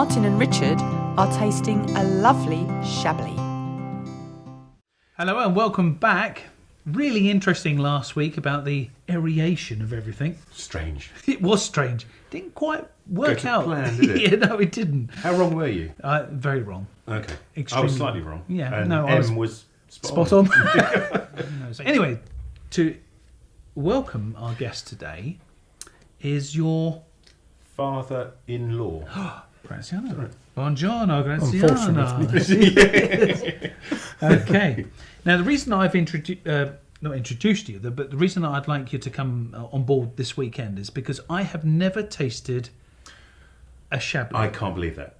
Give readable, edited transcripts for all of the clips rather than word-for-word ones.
Martin and Richard are tasting a lovely Chablis. Hello and welcome back. Really interesting last week about the aeration of everything. Strange. It was strange. Didn't quite work out. Plan, did it? Yeah, no, it didn't. How wrong were you? Very wrong. Okay. Extremely I was slightly wrong. Yeah, and no, I was spot on. Anyway, to welcome our guest today is your father-in-law. Graziano. Buongiorno, Graziano. Yes. Okay. Now, the reason I've not introduced you, but the reason I'd like you to come on board this weekend is because I have never tasted a Chablis. I can't believe that.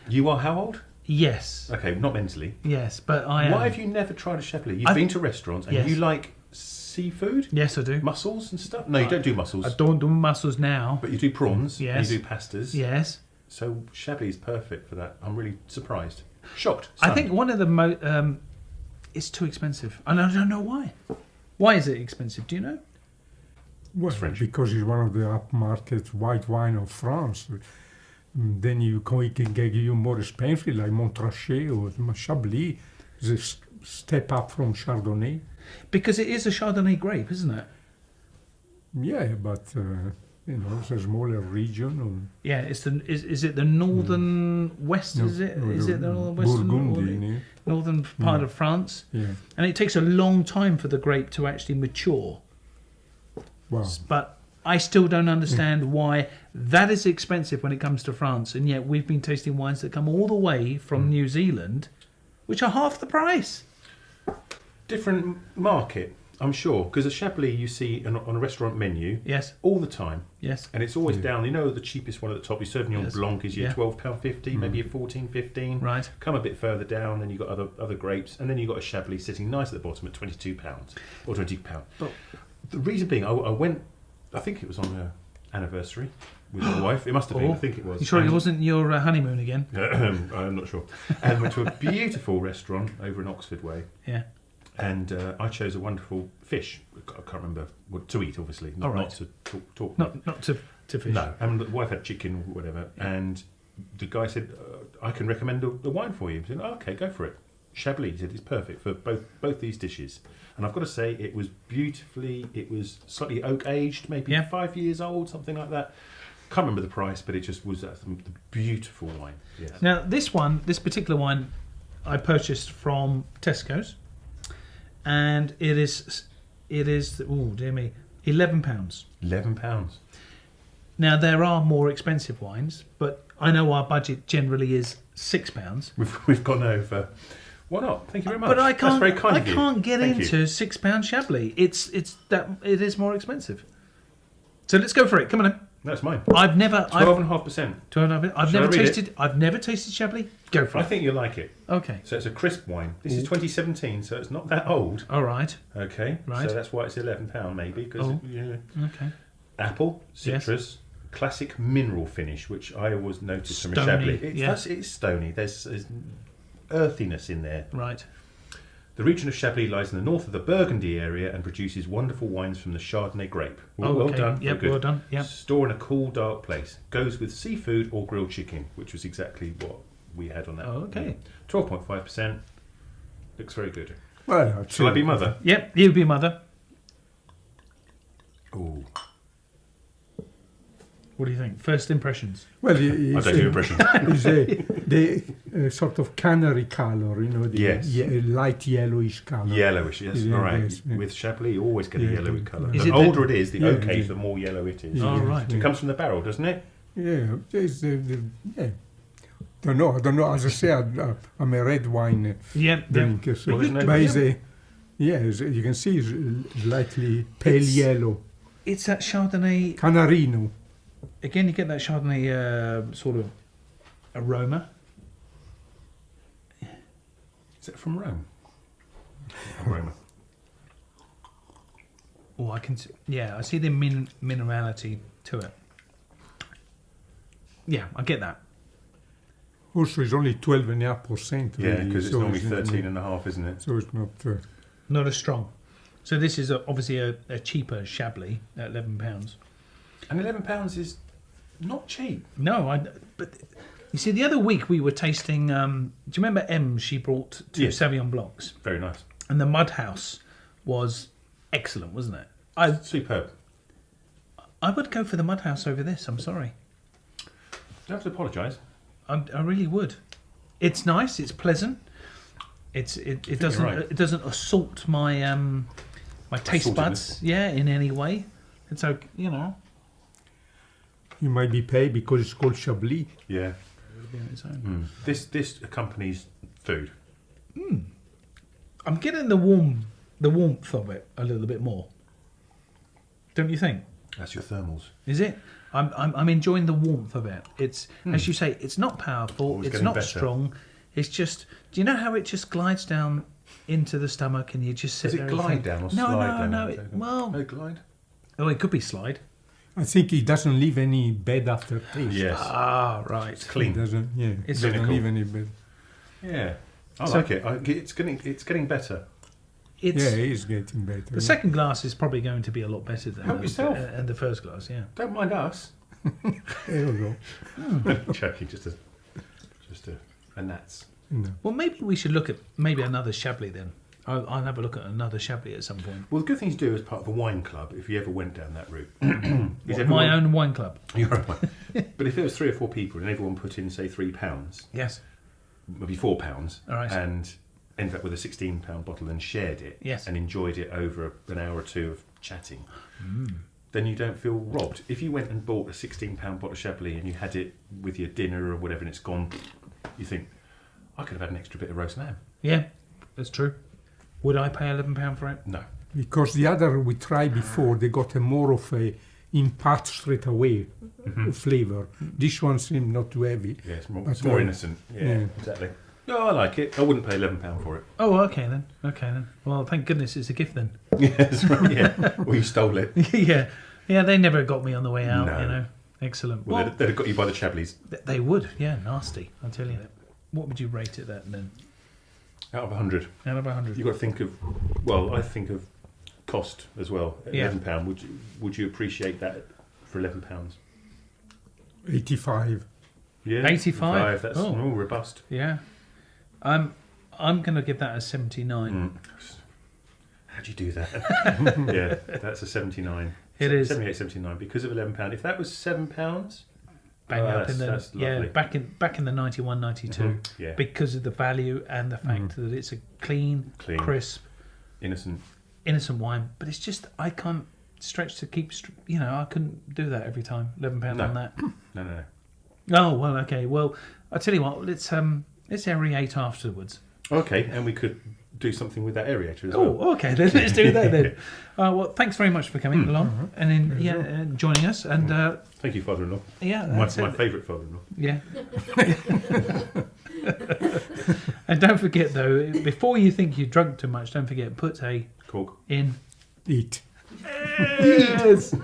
You are how old? Yes. Okay, not mentally. Yes, but I am. Why have you never tried a Chablis? You've been to restaurants and Yes. you like seafood? Yes, I do. Mussels and stuff? No, you don't do mussels. I don't do mussels now. But you do prawns. Yes. And you do pastas. Yes. So Chablis is perfect for that. I'm really surprised. Shocked. I think one of the it's too expensive. And I don't know why. Why is it expensive? Do you know? Well, because it's one of the upmarket white wine of France. Then it can get you more expensive, like Montrachet or Chablis. It's a step up from Chardonnay. Because it is a Chardonnay grape, isn't it? Yeah, but it's a smaller region. Yeah, it's is it the northern west? No, is it no, is it the northern western Burgundy, northern part of France? Yeah. And it takes a long time for the grape to actually mature. Wow. But I still don't understand why that is expensive when it comes to France, and yet we've been tasting wines that come all the way from New Zealand, which are half the price. Different market, I'm sure, because a Chablis you see on a restaurant menu Yes. all the time. Yes. And it's always down. You know, the cheapest one at the top, your Sauvignon Yes. Blanc is your Yeah. £12.50, maybe your £14.15. Right. Come a bit further down, and you've got other grapes, and then you've got a Chablis sitting nice at the bottom at £22 or £20. But The reason being, I went, I think it was on her anniversary with my wife. It must have been, I think it was. You sure it And- wasn't your honeymoon again? I'm not sure. And went to a beautiful restaurant over in Oxford Way. Yeah. And I chose a wonderful fish. I can't remember what to eat, obviously, All right. not to talk about. Not to fish. No, and the wife had chicken, whatever. And the guy said, "I can recommend the wine for you." I said, "Okay, go for it." Chablis, he said, "It's perfect for both these dishes." And I've got to say, it was beautifully. It was slightly oak aged, maybe 5 years old, something like that. Can't remember the price, but it just was the beautiful wine. Yeah. Now this particular wine, I purchased from Tesco's, and it is oh dear me, £11. £11. Now there are more expensive wines, but I know our budget generally is £6. We've gone over. Why not? Thank you very much. But I can't. That's very kind I of you. can't get Thank into you. £6 Chablis. It is more expensive. So let's go for it. Come on in. That's mine. I've never 12.5%. I've Shall I never read it? tasted. I've never tasted Chablis. Go for I it. think you'll like it. Okay. So it's a crisp wine. This is 2017, so it's not that old. All right. Okay. Right. So that's why it's £11 maybe. Because Okay. apple, Yes. citrus, classic mineral finish, which I always noticed from a Stony, Chablis. It's stony. There's earthiness in there. Right. The region of Chablis lies in the north of the Burgundy area and produces wonderful wines from the Chardonnay grape. Well okay. done. Yep, Very good. well done. Yep. Store in a cool, dark place. Goes with seafood or grilled chicken, which was exactly what we had on that. Oh, okay. 12.5%. Looks very good. Well, Shall I be mother? Yep. You be mother. Ooh. What do you think? First impressions. Well, I don't do impressions. It's the sort of canary color, the Yes. light yellowish color. Yellowish, yes. Yeah, All right. yes, yeah. With Chablis, you always get a Yeah, yellowy yeah. colour. Is The it older it is, the Yeah, okay, yeah. the more yellow it is. Oh, right. It comes from the barrel, doesn't it? Yeah, yeah. I don't know. As I say, I'm a red wine Yep. drinker. So, Well, there's no- but you can see it's lightly pale yellow. It's that Chardonnay. Canarino. Again, you get that Chardonnay sort of aroma. Is it from Rome? Aroma. Oh, I can. I see the minerality to it. Yeah, I get that. Also, it's only 12.5%. Yeah, really, because it's so normally 13.5, isn't it? So it's not. Not as strong. So this is obviously a cheaper Chablis at £11. And £11 is not cheap. No, but You see, the other week we were tasting. Do you remember Em? She brought 2 Yes. Sauvignon Blancs, Very nice. and the Mud House was excellent, wasn't it? Superb. I would go for the Mud House over this. I'm sorry. Don't have to apologise. I really would. It's nice. It's pleasant. It doesn't right. it doesn't assault my my taste buds. Yeah, in any way. It's okay. You know. You might be paid because it's called Chablis. Yeah. It'll be on its own. This accompanies food. I'm getting the warmth of it a little bit more. Don't you think? That's your thermals. Is it? I'm enjoying the warmth of it. It's as you say, it's not powerful, Always it's getting not better. strong. It's just, do you know how it just glides down into the stomach and you just sit Does there it and glide think, down or no, slide down? No, well, No glide? oh, it could be slide. I think it doesn't leave any bad aftertaste. Yes. Ah, right. It's It clean. doesn't. Yeah. It's it doesn't clinical. leave any bad. Yeah. I So- like it. It's getting better. It's, Yeah, it is getting better. the second glass is probably going to be a lot better than Help yourself. and the first glass, yeah. Don't mind us. There we go. Joking, just a gnats. No. Well, maybe we should look at maybe another Chablis then. I'll have a look at another Chablis at some point. Well, the good thing to do as part of a wine club, if you ever went down that route, is What, my own wine club. You're right. But if there was 3 or 4 people and everyone put in, say, £3, Yes. maybe £4, All right. and ended up with a £16 bottle and shared it, Yes. and enjoyed it over an hour or 2 of chatting, then you don't feel robbed. If you went and bought a £16 bottle of Chablis and you had it with your dinner or whatever and it's gone, you think, I could have had an extra bit of roast lamb. Yeah, that's true. Would I pay £11 for it? No. Because the other we tried before, they got a more of a impact straight away flavor. This one seemed not too heavy. Yeah, it's more, But, it's more uh, innocent. Yeah, yeah. exactly. No, I like it. I wouldn't pay £11 for it. Oh, okay then. Okay then. Well, thank goodness it's a gift then. Yes, right. Yeah. Well, you stole it. yeah, they never got me on the way out. No. You know, excellent. Well, Well, they'd have got you by the Chablis. they would. Yeah, nasty. I tell you. What would you rate it at then? Out of 100. Out of 100. You've got to think of, well, I think of cost as well. At Yeah. £11, would you appreciate that for £11? 85. Yeah. 85? That's Oh. all robust. Yeah. I'm going to give that a 79. How'd you do that? Yeah, that's a 79. It is. 78, 79 because of £11. If that was £7, Bang oh, up in the that's lovely. back in the 91, 92 Yeah. because of the value and the fact that it's a clean, Clean. crisp, Innocent. innocent wine. But it's just I can't stretch to keep. I couldn't do that every time. £11 No. on that. No. Oh well, okay. Well, I tell you what. Let's aerate afterwards. Okay, and we could do something with that aerator as well. Oh, okay. Then let's do that then. Well, thanks very much for coming along and joining us. And Thank you, father-in-law. yeah, My that's it. favourite father-in-law. Yeah. And don't forget though, before you think you've drunk too much, don't forget put a Cork. in. Eat. Yes.